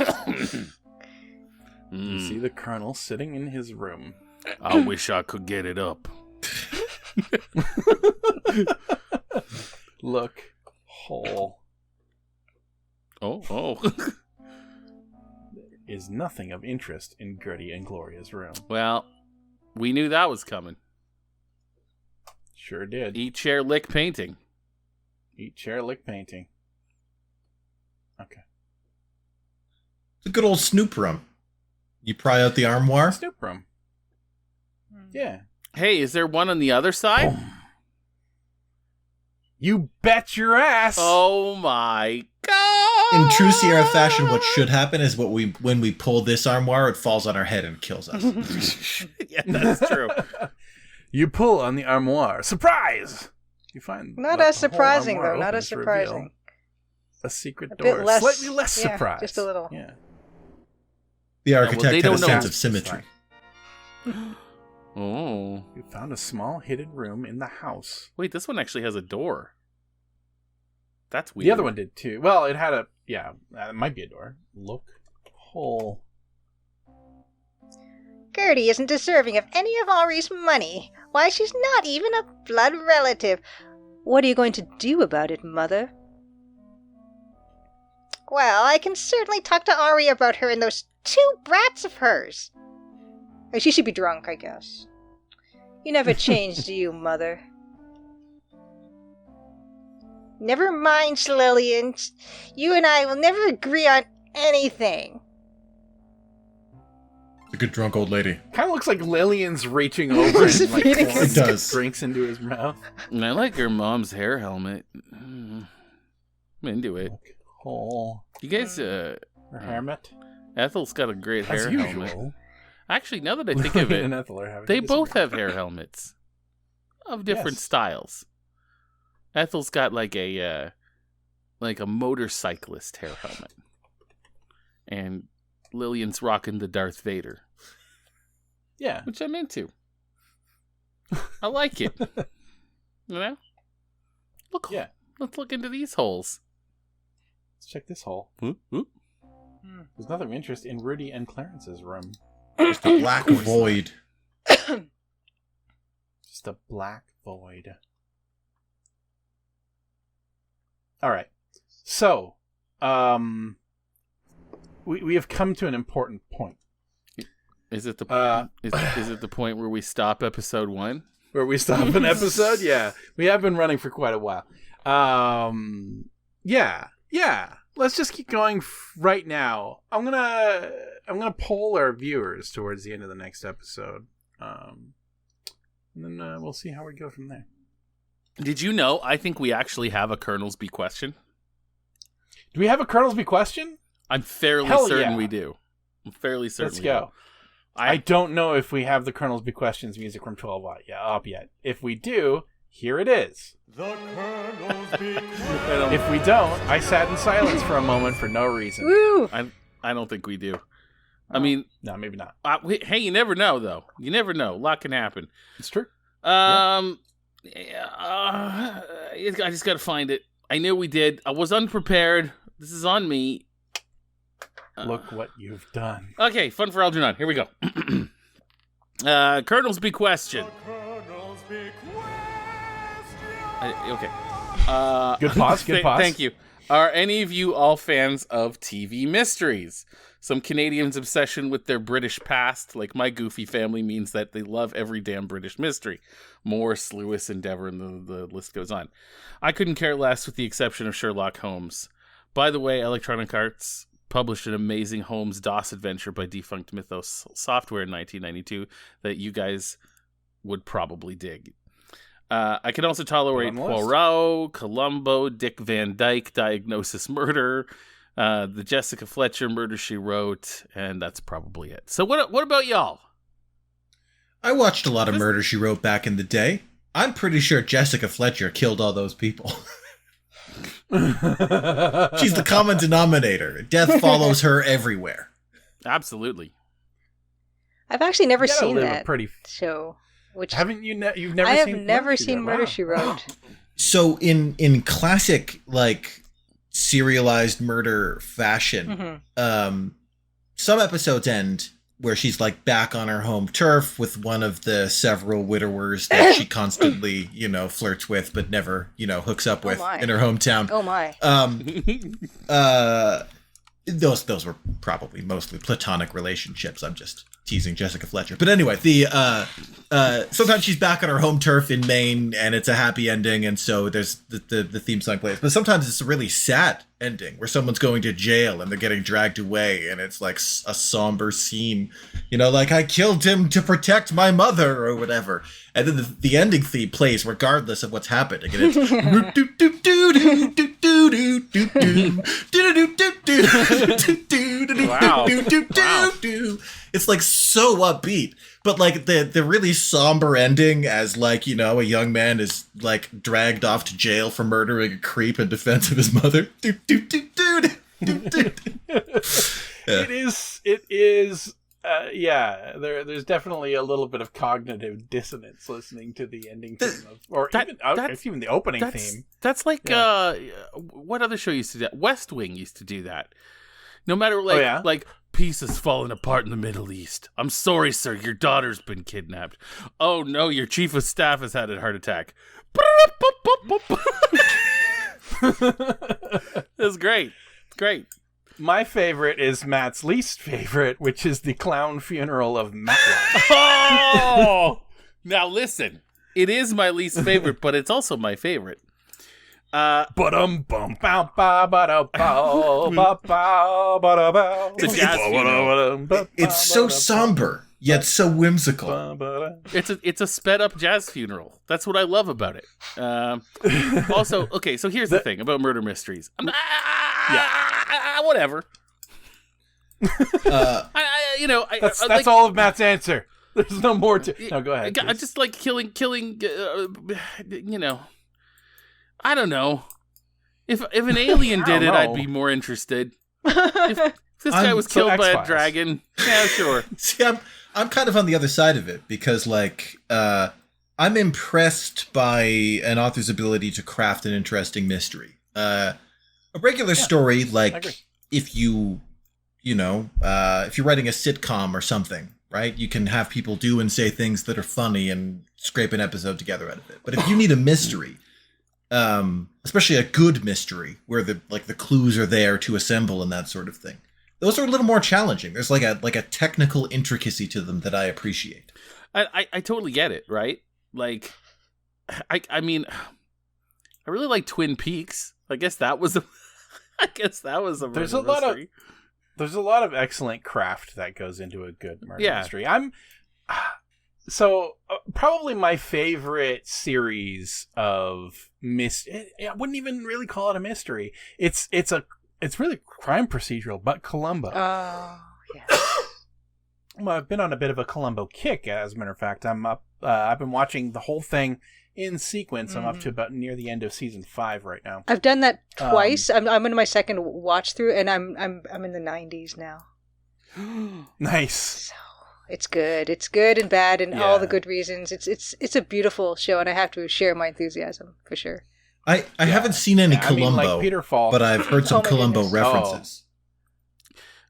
You see the colonel sitting in his room. I wish I could get it up. Look, hole. Oh. There is nothing of interest in Gertie and Gloria's room. Well, we knew that was coming. Sure did. Eat, share, lick painting. Eat, share, lick painting. Okay. It's a good old snoop room. You pry out the armoire. Snoop room. Yeah. Hey, is there one on the other side? You bet your ass. Oh my god! In true Sierra fashion, what should happen is when we pull this armoire, it falls on our head and kills us. Yeah, that's true. You pull on the armoire. Surprise! You find Not that as the whole surprising, armoire though. Not opens as to surprising. reveal a secret A door. bit less- Slightly less yeah, surprise. just a little. Yeah. The architect they had a don't know- sense of symmetry. Oh. You found a small hidden room in the house. Wait, this one actually has a door. That's weird. The other one did too. Well, it had a... Yeah, it might be a door. Look. Hole. Gertie isn't deserving of any of Henri's money. Why, she's not even a blood relative. What are you going to do about it, Mother? Well, I can certainly talk to Henri about her and those 2 brats of hers. She should be drunk, I guess. You never changed, do you, Mother? Never mind, Lillian. You and I will never agree on anything. A good drunk old lady. Kind of looks like Lillian's reaching over and like It does. drinks into his mouth. And I like her mom's hair helmet. I'm into it. Oh, You guys, her helmet. Ethel's got a great As hair usual. helmet. Actually, now that I think of Lillian and it, Ethel are having they a both disagreement. have hair helmets of different Yes. styles. Ethel's got like a motorcyclist hair helmet, and Lillian's rocking the Darth Vader, Yeah. which I'm into. I like it. You know, Yeah. Let's look into these holes. Let's check this hole. Whoop, whoop. There's nothing of interest in Rudy and Clarence's room. Just a black void. Just a black void. All right. So, we have come to an important point Is it the is it the point where we stop episode 1? where we stop an episode. Yeah, we have been running for quite a while. Yeah. Let's just keep going right now. I'm gonna poll our viewers towards the end of the next episode, and then we'll see how we go from there. Did you know? I think we actually have a Colonel's Bequestion. Do we have a Colonel's Bequestion? I'm fairly Hell certain yeah. we do. I'm fairly certain. Let's we go. do. I don't know if we have the Colonel's Bequestions music from 12 Watt up yet. If we do, here it is. The Colonel's If we don't, I sat in silence for a moment for no reason. Woo! I don't think we do. I mean, No, maybe not. hey, you never know, though. You never know. A lot can happen. It's true. I just got to find it. I knew we did. I was unprepared. This is on me. Look what you've done. Okay, fun for Algernon. Here we go. Colonel's Bequestion. Okay. Good pause, good pause. Thank you. Are any of you all fans of TV mysteries? Some Canadians' obsession with their British past, like my goofy family, means that they love every damn British mystery. Morse, Lewis, Endeavour, and the list goes on. I couldn't care less with the exception of Sherlock Holmes. By the way, Electronic Arts published an amazing Holmes DOS adventure by defunct Mythos Software in 1992 that you guys would probably dig. I can also tolerate Poirot, Columbo, Dick Van Dyke, Diagnosis Murder, the Jessica Fletcher Murder, She Wrote, and that's probably it. So what about y'all? I watched a lot of Murder, She Wrote back in the day. I'm pretty sure Jessica Fletcher killed all those people. She's the common denominator. Death follows her everywhere. Absolutely. I've actually never You gotta seen live a that pretty. show. Which Haven't you? You've never I have seen? never seen Murder, She Wrote. So in classic like serialized murder fashion, some episodes end where she's like back on her home turf with one of the several widowers that she constantly, flirts with but never, hooks up with in her hometown. Oh my. Those were probably mostly platonic relationships. I'm just teasing Jessica Fletcher. But anyway, sometimes she's back on her home turf in Maine and it's a happy ending, and so there's the theme song plays. But sometimes it's a really sad ending where someone's going to jail and they're getting dragged away and it's like a somber scene, like I killed him to protect my mother or whatever. And then the ending theme plays regardless of what's happened. Again, it's Wow. It's like so upbeat, but like the really somber ending as like, a young man is like dragged off to jail for murdering a creep in defense of his mother. It is. Yeah, there's definitely a little bit of cognitive dissonance listening to the ending theme, even the opening theme. That's like what other show used to do that? West Wing used to do that. No matter like Peace has fallen apart in the Middle East. I'm sorry, sir. Your daughter's been kidnapped. Oh, no, your chief of staff has had a heart attack. It's great. It's great. My favorite is Matt's least favorite, which is the clown funeral of Matlock. Oh! Now listen, it is my least favorite, but it's also my favorite. Ba-dum bum bow bow ba-da bow ba bow ba-da bow. It's a jazz funeral. It's so somber, yet so whimsical. It's a sped up jazz funeral. That's what I love about it. Also, okay, so here's the thing about murder mysteries. Whatever. That's all of Matt's answer. There's no more to. No, go ahead. I just like killing. I don't know. If an alien did it, I'd be more interested. If this guy was killed by a dragon, yeah, sure. See, I'm kind of on the other side of it because, like, I'm impressed by an author's ability to craft an interesting mystery. A regular story, like if you're writing a sitcom or something, right? You can have people do and say things that are funny and scrape an episode together out of it. But if you need a mystery, especially a good mystery where the clues are there to assemble and that sort of thing, those are a little more challenging. There's like a technical intricacy to them that I appreciate. I totally get it, right? Like, I mean, I really like Twin Peaks. I guess that was a mystery. There's a lot of excellent craft that goes into a good murder mystery. Probably my favorite series of I wouldn't even really call it a mystery. It's really crime procedural, but Columbo. Oh, yes. Well, I've been on a bit of a Columbo kick, as a matter of fact. I've been watching the whole thing in sequence. I'm up to about near the end of season 5 right now. I've done that twice. I'm in my second watch through, and I'm in the 90s now. Nice. So it's good. It's good and bad, and all the good reasons. It's a beautiful show, and I have to share my enthusiasm for sure. I haven't seen any Columbo, like Peter Falk, but I've heard some Columbo references.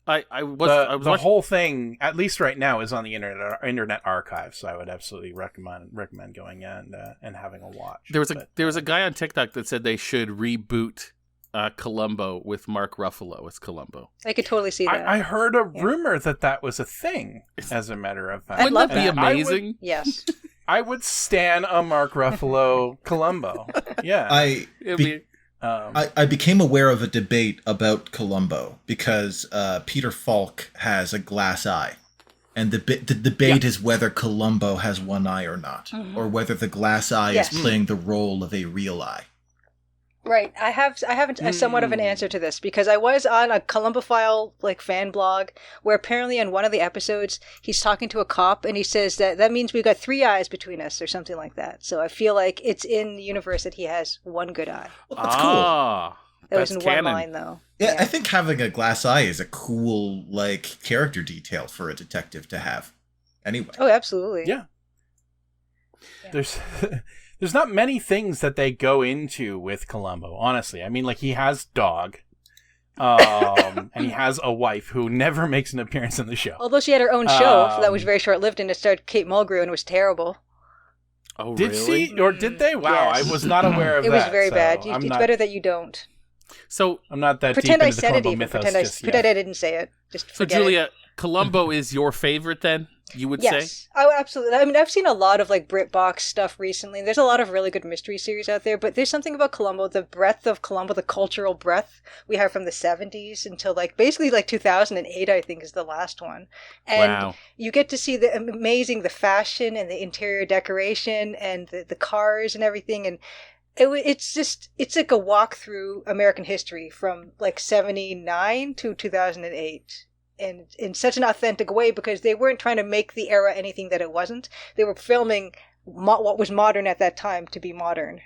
The whole thing, at least right now, is on the Internet Archive, so I would absolutely recommend going in and having a watch. There was a guy on TikTok that said they should reboot Columbo with Mark Ruffalo as Columbo. I could totally see that. I heard a rumor that was a thing, as a matter of fact. Wouldn't that be amazing? Yes. I would stan a Mark Ruffalo Columbo. Yeah. I became aware of a debate about Columbo because Peter Falk has a glass eye. And the debate is whether Columbo has one eye or not, or whether the glass eye is playing the role of a real eye. Right. I have somewhat of an answer to this because I was on a Columbophile fan blog where apparently in one of the episodes he's talking to a cop and he says that means we've got 3 eyes between us or something like that. So I feel like it's in the universe that he has one good eye. Well, that's cool. That was in canon. One line though. Yeah, I think having a glass eye is a cool character detail for a detective to have. Anyway. Oh, absolutely. Yeah. There's not many things that they go into with Columbo, honestly. I mean, he has dog, and he has a wife who never makes an appearance in the show. Although she had her own show that was very short-lived, and it starred Kate Mulgrew, and it was terrible. Oh, did really? She? Or did they? Wow, Yes. I was not aware of that. It was very so bad. It's better that you don't. So I'm not that pretend deep I into the said it Columbo even. mythos. Pretend I didn't say it. Just So, forget Julia, it. Columbo is your favorite then, you would say? Yes. Oh, absolutely. I mean, I've seen a lot of BritBox stuff recently. There's a lot of really good mystery series out there, but there's something about Columbo, the breadth of Columbo, the cultural breadth we have from the 70s until basically 2008, I think, is the last one. And you get to see the fashion and the interior decoration and the cars and everything. And it's like a walk through American history from 79 to 2008. And in such an authentic way because they weren't trying to make the era anything that it wasn't. They were filming what was modern at that time to be modern.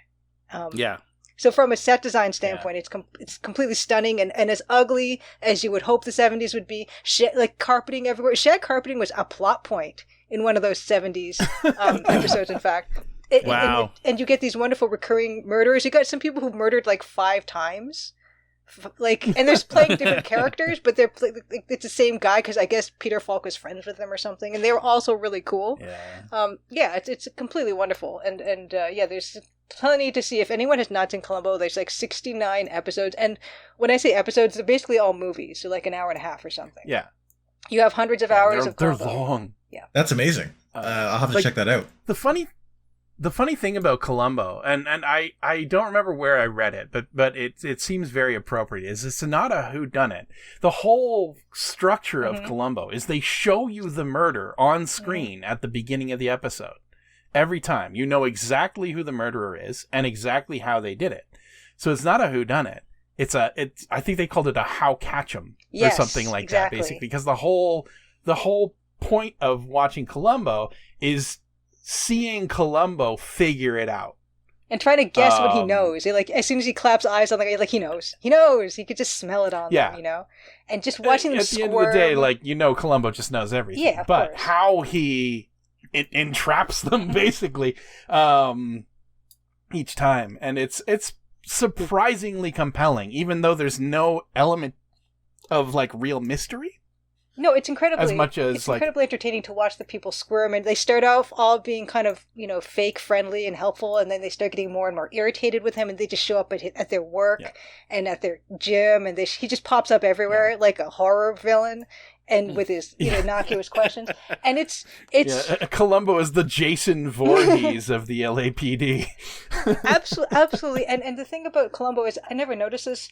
So from a set design standpoint, it's completely stunning and as ugly as you would hope the 70s would be. Carpeting everywhere. Shed carpeting was a plot point in one of those 70s episodes, in fact. And you get these wonderful recurring murderers. You got some people who've murdered 5 times. and they're playing different characters, but it's the same guy because I guess Peter Falk was friends with them or something, and they were also really cool. It's completely wonderful, and there's plenty to see. If anyone has not seen Columbo, there's like 69 episodes, and when I say episodes, they're basically all movies, so like an hour and a half or something. Yeah, you have hundreds of hours of Columbo. Columbo. They're long. Yeah, that's amazing. I'll have to check that out. The funny thing about Columbo, and I don't remember where I read it, but it seems very appropriate, is it's not a whodunit. The whole structure of Columbo is they show you the murder on screen at the beginning of the episode. Every time. You know exactly who the murderer is and exactly how they did it. So it's not a whodunit. I think they called it a how catch 'em or something like that, basically. Because the whole point of watching Columbo is seeing Columbo figure it out and trying to guess what he knows. Like as soon as he claps eyes on the guy, like he knows. He could just smell it on them, and just watching them squirm. At the end of the day, like Columbo just knows everything. Yeah, but course. How he entraps them basically each time, and it's surprisingly compelling, even though there's no element of like real mystery. No, it's incredibly incredibly entertaining to watch the people squirm, and they start off all being kind of fake friendly and helpful, and then they start getting more and more irritated with him, and they just show up at their work and at their gym, and he just pops up everywhere like a horror villain, and with his innocuous questions, and it's Columbo is the Jason Voorhees of the LAPD. absolutely, and the thing about Columbo is I never noticed this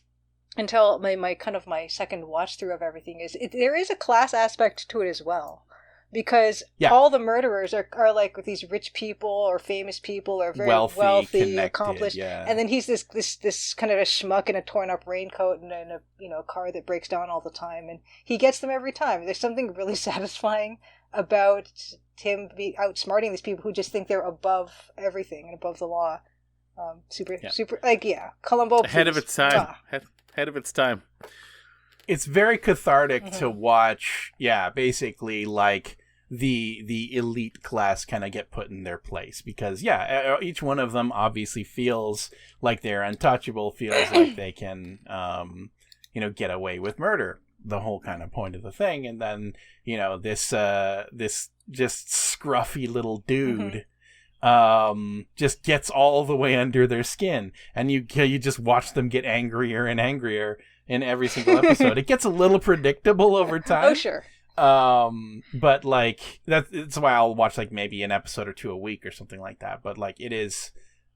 until my second watch through of everything there is a class aspect to it as well, because all the murderers are like these rich people or famous people or very wealthy accomplished, and then he's this kind of a schmuck in a torn up raincoat and in a car that breaks down all the time, and he gets them every time. There's something really satisfying about him outsmarting these people who just think they're above everything and above the law. Super Columbo ahead of its time. Ahead of its time. It's very cathartic to watch, basically like the elite class kind of get put in their place, because each one of them obviously feels like they're untouchable, feels like they can get away with murder, the whole kind of point of the thing, and then this just scruffy little dude just gets all the way under their skin, and you just watch them get angrier and angrier in every single episode. It gets a little predictable over time. Oh, sure. But like that's why I'll watch like maybe an episode or two a week or something like that. But like it is,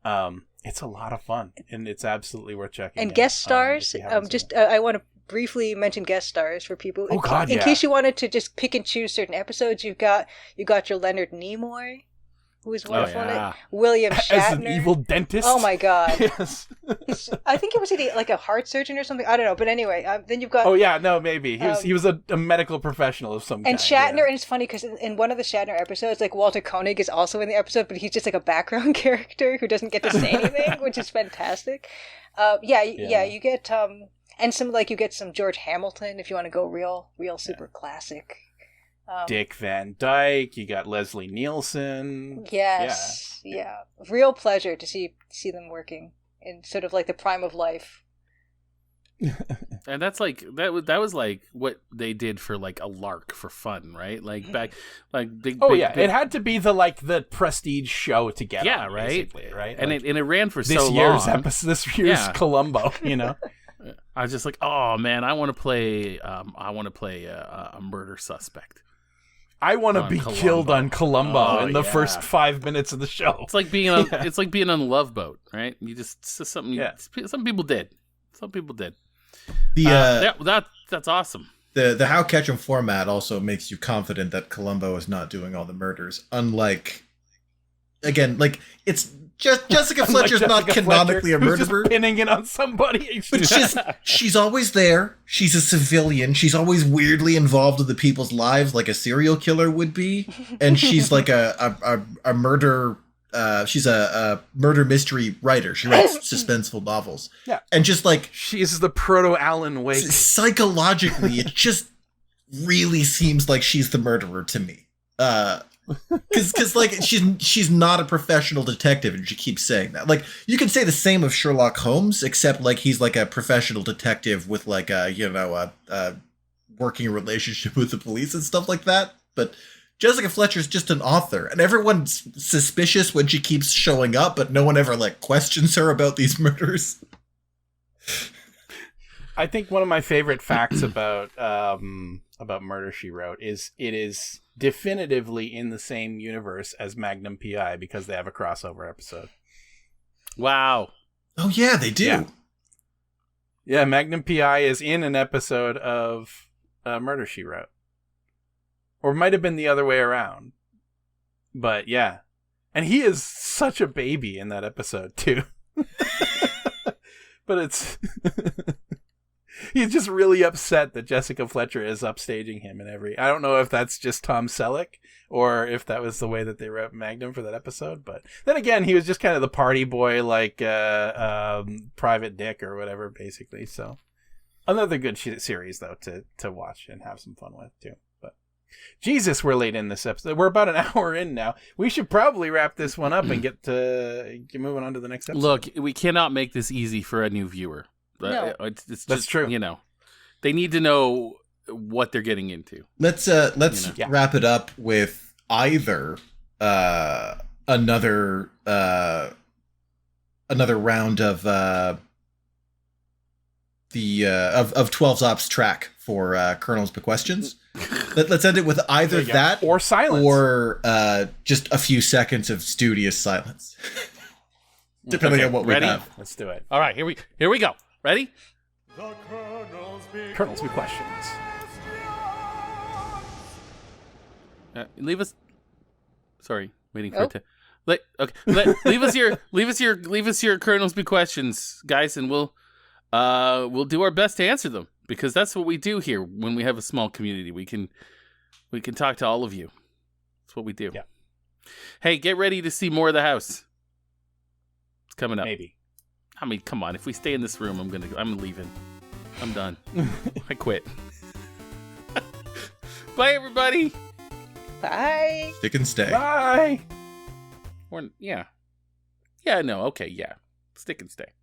it's a lot of fun, and it's absolutely worth checking. And guest stars, I want to briefly mention guest stars for people. In case you wanted to just pick and choose certain episodes, you got your Leonard Nimoy, who is wonderful in it. William Shatner. As an evil dentist. Oh my God. Yes. I think it was like a heart surgeon or something. I don't know. But anyway, then you've got... Oh yeah, no, maybe. He was a medical professional of some kind. And Shatner, and it's funny because in one of the Shatner episodes, like Walter Koenig is also in the episode, but he's just like a background character who doesn't get to say anything, which is fantastic. You get... and you get some George Hamilton if you want to go real super classic. Dick Van Dyke, you got Leslie Nielsen. Yes, real pleasure to see them working in sort of like the prime of life. And that's like that was like what they did for like a lark for fun, right? Like back, like big. It had to be the prestige show to get. Yeah, on, right. Right, and like, it ran for this so year's long. This year's Columbo, I was just like, oh man, I want to play. I want to play a murder suspect. I want to be killed on Columbo in the first 5 minutes of the show. It's like being it's like being on a Love Boat, right? You just something. Yeah. Some people did. That's awesome. The How Catch 'em format also makes you confident that Columbo is not doing all the murders. Unlike, again, like it's just Jessica Fletcher's not canonically a murderer. Just pinning it on somebody. But she's always there. She's a civilian. She's always weirdly involved with the people's lives, like a serial killer would be. And she's like a murder. She's a murder mystery writer. She writes suspenseful novels. Yeah, and just like she's the proto Alan Wake. Psychologically, it just really seems like she's the murderer to me. Because like she's not a professional detective, and she keeps saying that. Like you can say the same of Sherlock Holmes, except like he's like a professional detective with like a working relationship with the police and stuff like that. But Jessica Fletcher's just an author, and everyone's suspicious when she keeps showing up, but no one ever like questions her about these murders. I think one of my favorite facts about Murder, She Wrote is it is definitively in the same universe as Magnum P.I. because they have a crossover episode. Wow. Oh yeah, they do. Yeah, Magnum P.I. is in an episode of Murder, She Wrote. Or it might have been the other way around. But yeah. And he is such a baby in that episode too. But it's... He's just really upset that Jessica Fletcher is upstaging him in every... I don't know if that's just Tom Selleck or if that was the way that they wrote Magnum for that episode. But then again, he was just kind of the party boy, like Private Dick or whatever, basically. So another good series, though, to watch and have some fun with, too. But Jesus, we're late in this episode. We're about an hour in now. We should probably wrap this one up and get moving on to the next episode. Look, we cannot make this easy for a new viewer. No. It's just, That's true. They need to know what they're getting into. Let's wrap it up with either another round of 12's Ops track for Colonel's Bequestions. Let's end it with either that or silence, or just a few seconds of studious silence, depending on what we have. Let's do it. All right, here we go. Ready? The Colonel's Bequestions. Leave us. Sorry, waiting for it to. Leave us your Colonel's Bequestions, guys, and we'll do our best to answer them, because that's what we do here when we have a small community. We can talk to all of you. That's what we do. Yeah. Hey, get ready to see more of the house. It's coming up. Maybe. I mean, come on. If we stay in this room, I'm leaving. I'm done. I quit. Bye, everybody. Bye. Stick and stay. Bye. Or yeah. Yeah. No. Okay. Yeah. Stick and stay.